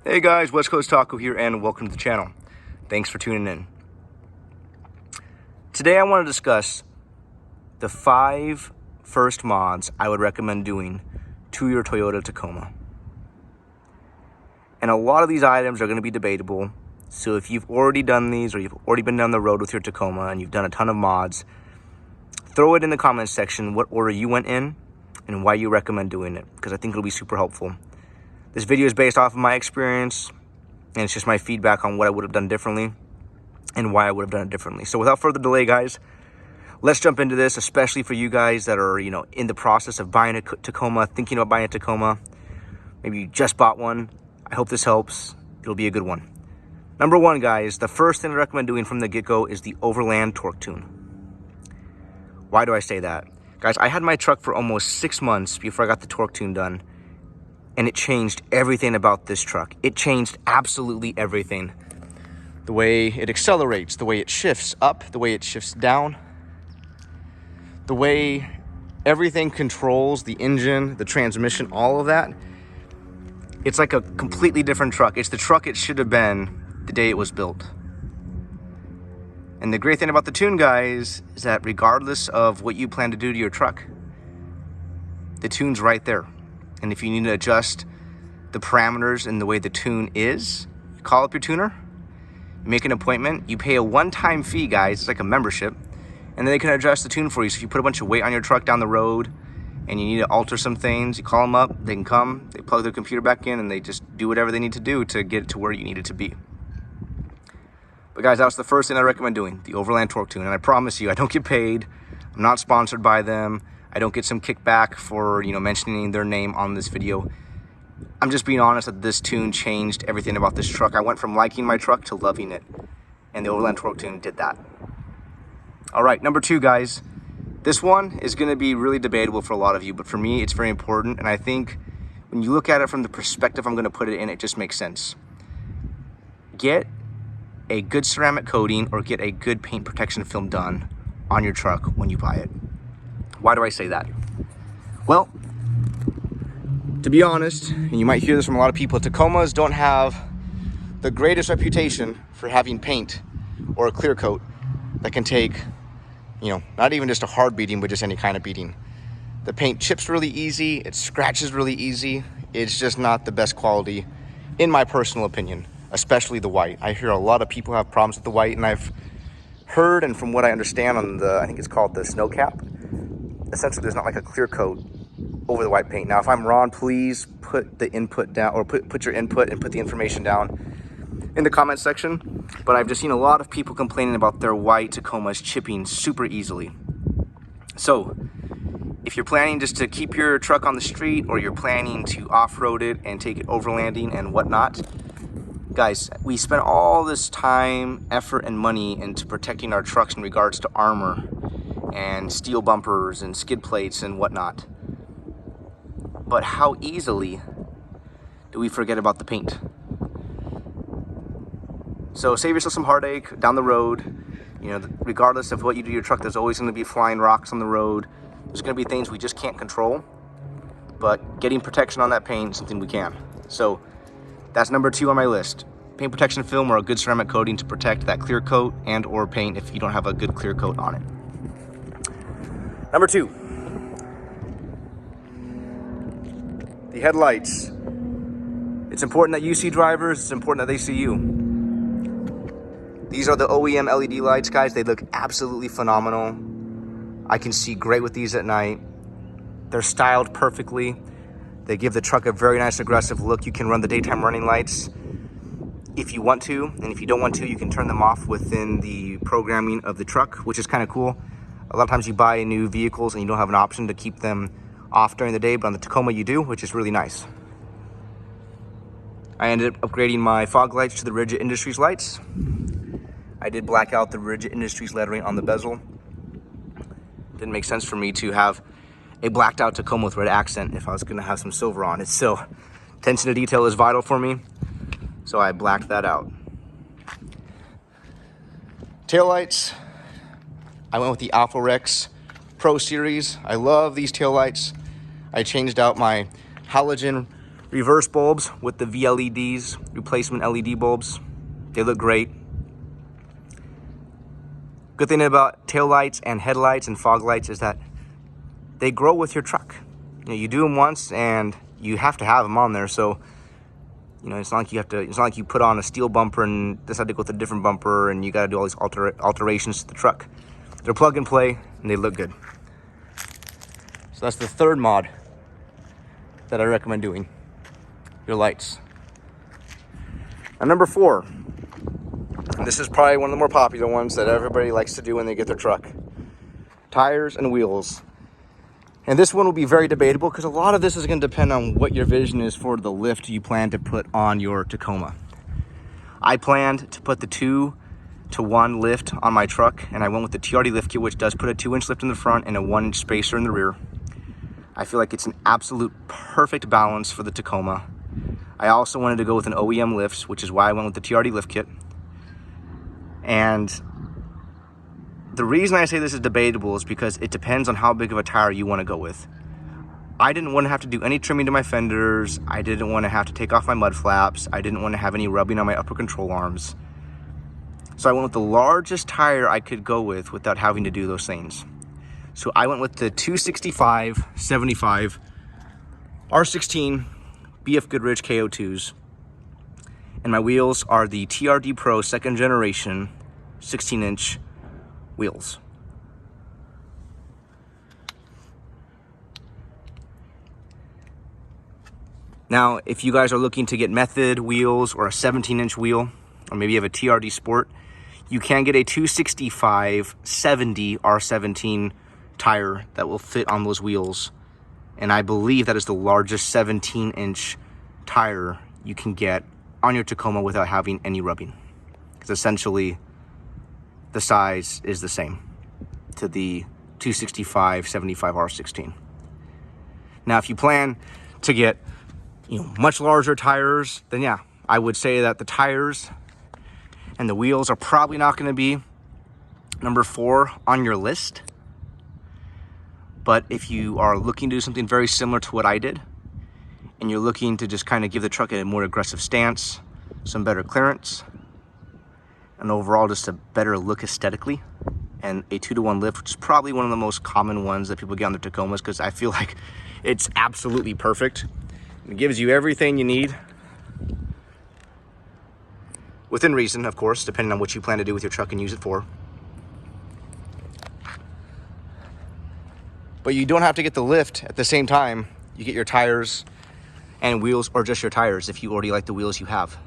Hey guys, West Coast Taco here and welcome to the channel. Thanks for tuning in. Today I want to discuss the 5 first mods I would recommend doing to your Toyota Tacoma. And a lot of these items are going to be debatable, so if you've already done these or you've already been down the road with your Tacoma and you've done a ton of mods, throw it in the comments section what order you went in and why you recommend doing it, because I think it'll be super helpful. This video is based off of my experience, and it's just my feedback on what I would have done differently and why I would have done it differently. So without further delay, guys, let's jump into this, especially for you guys that are, in the process of buying a Tacoma, thinking about buying a Tacoma. Maybe you just bought one. I hope this helps. It'll be a good one. Number one, guys, the first thing I recommend doing from the get-go is the Overland torque tune. Why do I say that? Guys, I had my truck for almost 6 months before I got the torque tune done. And it changed everything about this truck. It changed absolutely everything. The way it accelerates, the way it shifts up, the way it shifts down, the way everything controls the engine, the transmission, all of that. It's like a completely different truck. It's the truck it should have been the day it was built. And the great thing about the tune, guys, is that regardless of what you plan to do to your truck, the tune's right there. And if you need to adjust the parameters in the way the tune is, you call up your tuner, make an appointment, you pay a one-time fee, guys, it's like a membership, and then they can adjust the tune for you. So if you put a bunch of weight on your truck down the road and you need to alter some things, you call them up, they can come, they plug their computer back in, and they just do whatever they need to do to get it to where you need it to be. But guys, that was the first thing I recommend doing, the Overland torque tune. And I promise you, I don't get paid, I'm not sponsored by them, I don't get some kickback for, mentioning their name on this video. I'm just being honest that this tune changed everything about this truck. I went from liking my truck to loving it. And the Overland torque tune did that. All right, number 2, guys. This one is going to be really debatable for a lot of you, but for me, it's very important. And I think when you look at it from the perspective I'm going to put it in, it just makes sense. Get a good ceramic coating or get a good paint protection film done on your truck when you buy it. Why do I say that? Well, to be honest, and you might hear this from a lot of people, Tacomas don't have the greatest reputation for having paint or a clear coat that can take, not even just a hard beating, but just any kind of beating. The paint chips really easy, it scratches really easy. It's just not the best quality, in my personal opinion, especially the white. I hear a lot of people have problems with the white, and I've heard, and from what I understand on the, I think it's called the snow cap, essentially there's not like a clear coat over the white paint. Now, if I'm wrong, please put the input down, or put your input and put the information down in the comments section. But I've just seen a lot of people complaining about their white Tacomas chipping super easily. So if you're planning just to keep your truck on the street, or you're planning to off-road it and take it overlanding and whatnot, guys, we spend all this time, effort, and money into protecting our trucks in regards to armor and steel bumpers and skid plates and whatnot. But how easily do we forget about the paint? So save yourself some heartache down the road. Regardless of what you do to your truck, there's always going to be flying rocks on the road. There's going to be things we just can't control. But getting protection on that paint is something we can. So that's number 2 on my list. Paint protection film or a good ceramic coating to protect that clear coat and or paint if you don't have a good clear coat on it. Number 2, the headlights. It's important that you see drivers, it's important that they see you. These are the OEM LED lights, guys. They look absolutely phenomenal. I can see great with these at night. They're styled perfectly. They give the truck a very nice aggressive look. You can run the daytime running lights if you want to, and if you don't want to, you can turn them off within the programming of the truck, which is kind of cool. A lot of times you buy new vehicles and you don't have an option to keep them off during the day, but on the Tacoma you do, which is really nice. I ended up upgrading my fog lights to the Rigid Industries lights. I did black out the Rigid Industries lettering on the bezel. Didn't make sense for me to have a blacked out Tacoma with red accent if I was gonna have some silver on it. So attention to detail is vital for me, so I blacked that out. Taillights, I went with the Alpha Rex Pro Series. I love these taillights. I changed out my halogen reverse bulbs with the VLEDs, replacement LED bulbs. They look great. Good thing about tail lights and headlights and fog lights is that they grow with your truck. You know, you do them once and you have to have them on there. So, you know, it's not like you put on a steel bumper and decide to go with a different bumper and you got to do all these alterations to the truck. They're plug and play and they look good. So that's the third mod that I recommend doing, your lights. And number 4, and this is probably one of the more popular ones that everybody likes to do when they get their truck, tires and wheels. And this one will be very debatable because a lot of this is going to depend on what your vision is for the lift you plan to put on your Tacoma. I planned to put the 2-to-1 lift on my truck, and I went with the TRD lift kit, which does put a 2-inch lift in the front and a 1-inch spacer in the rear. I feel like it's an absolute perfect balance for the Tacoma. I also wanted to go with an OEM lift, which is why I went with the TRD lift kit. And the reason I say this is debatable is because it depends on how big of a tire you want to go with. I didn't want to have to do any trimming to my fenders. I didn't want to have to take off my mud flaps. I didn't want to have any rubbing on my upper control arms. So I went with the largest tire I could go with without having to do those things. So I went with the 265/75 R16 BF Goodrich KO2s. And my wheels are the TRD Pro 2nd generation 16-inch wheels. Now, if you guys are looking to get method wheels or a 17-inch wheel, or maybe you have a TRD Sport, you can get a 265/70 R17 tire that will fit on those wheels. And I believe that is the largest 17-inch tire you can get on your Tacoma without having any rubbing. Because essentially, the size is the same to the 265/75 R16. Now, if you plan to get, much larger tires, then yeah, I would say that the tires and the wheels are probably not going to be number 4 on your list. But if you are looking to do something very similar to what I did, and you're looking to just kind of give the truck a more aggressive stance, some better clearance, and overall just a better look aesthetically, and a 2-to-1 lift, which is probably one of the most common ones that people get on their Tacomas, because I feel like it's absolutely perfect. It gives you everything you need, within reason, of course, depending on what you plan to do with your truck and use it for. But you don't have to get the lift at the same time you get your tires and wheels, or just your tires if you already like the wheels you have.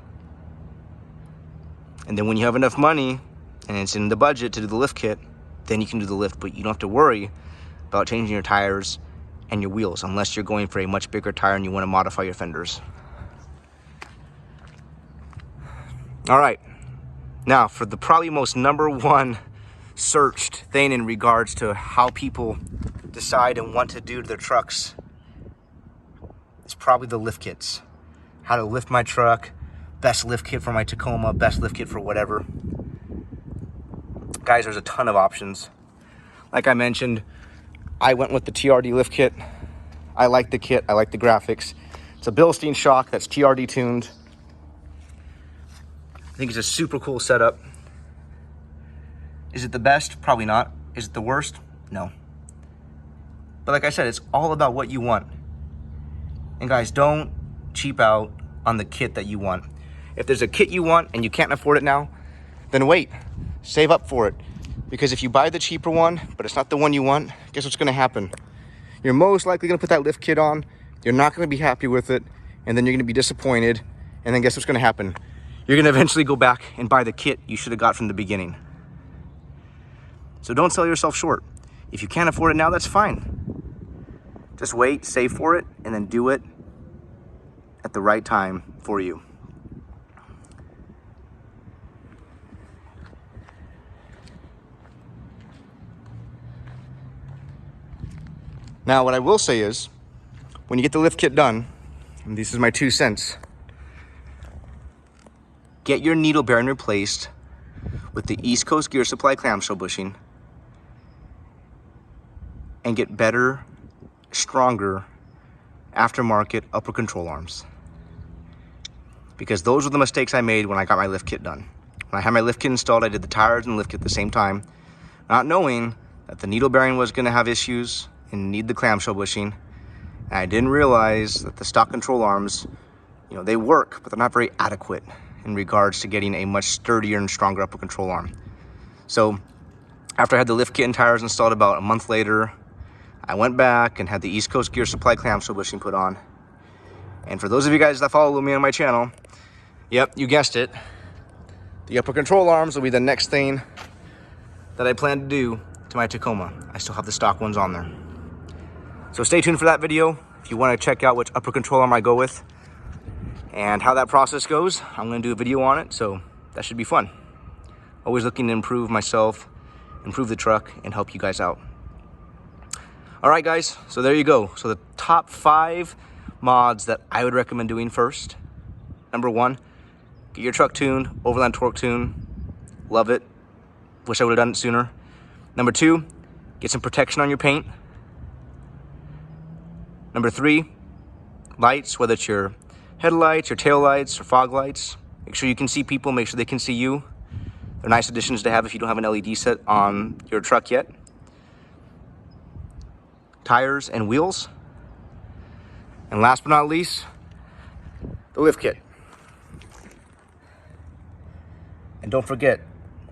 And then when you have enough money and it's in the budget to do the lift kit, then you can do the lift, but you don't have to worry about changing your tires and your wheels unless you're going for a much bigger tire and you want to modify your fenders. All right, now for the probably most number 1 searched thing in regards to how people decide and want to do to their trucks, it's probably the lift kits. How to lift my truck, best lift kit for my Tacoma, best lift kit for whatever. Guys, there's a ton of options. Like I mentioned, I went with the TRD lift kit. I like the kit, I like the graphics. It's a Bilstein shock that's TRD tuned. I think it's a super cool setup. Is it the best? Probably not. Is it the worst? No. But like I said, it's all about what you want. And guys, don't cheap out on the kit that you want. If there's a kit you want and you can't afford it now, then wait, save up for it. Because if you buy the cheaper one, but it's not the one you want, guess what's gonna happen? You're most likely gonna put that lift kit on, you're not gonna be happy with it, and then you're gonna be disappointed, and then guess what's gonna happen? You're gonna eventually go back and buy the kit you should have got from the beginning. So don't sell yourself short. If you can't afford it now, that's fine. Just wait, save for it, and then do it at the right time for you. Now, what I will say is, when you get the lift kit done, and this is my 2 cents, get your needle bearing replaced with the East Coast Gear Supply clamshell bushing, and get better, stronger aftermarket upper control arms. because those were the mistakes I made when I got my lift kit done. When I had my lift kit installed, I did the tires and the lift kit at the same time, not knowing that the needle bearing was going to have issues and need the clamshell bushing. And I didn't realize that the stock control arms, you know, they work, but they're not very adequate in regards to getting a much sturdier and stronger upper control arm. So after I had the lift kit and tires installed about a month later, I went back and had the East Coast Gear Supply clamshell bushing put on. And for those of you guys that follow me on my channel, yep, you guessed it, the upper control arms will be the next thing that I plan to do to my Tacoma. I still have the stock ones on there. So stay tuned for that video. If you want to check out which upper control arm I go with and how that process goes, I'm going to do a video on it, so that should be fun. Always looking to improve myself, improve the truck, and help you guys out. All right, guys, so there you go. So the top 5 mods that I would recommend doing first. Number 1, get your truck tuned, Overland torque tune. Love it. Wish I would have done it sooner. Number 2, get some protection on your paint. Number 3, lights, whether it's your headlights, your tail lights, or fog lights. Make sure you can see people, make sure they can see you. They're nice additions to have if you don't have an LED set on your truck yet. Tires and wheels. And last but not least, the lift kit. And don't forget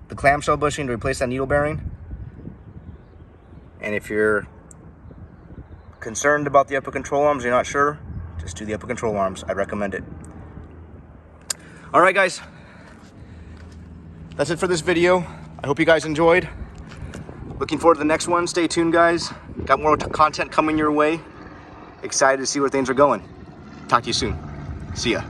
the clamshell bushing to replace that needle bearing. And if you're concerned about the upper control arms, you're not sure, just do the upper control arms. I recommend it. All right, guys, that's it for this video. I hope you guys enjoyed. Looking forward to the next one. Stay tuned, guys. Got more content coming your way. Excited to see where things are going. Talk to you soon. See ya.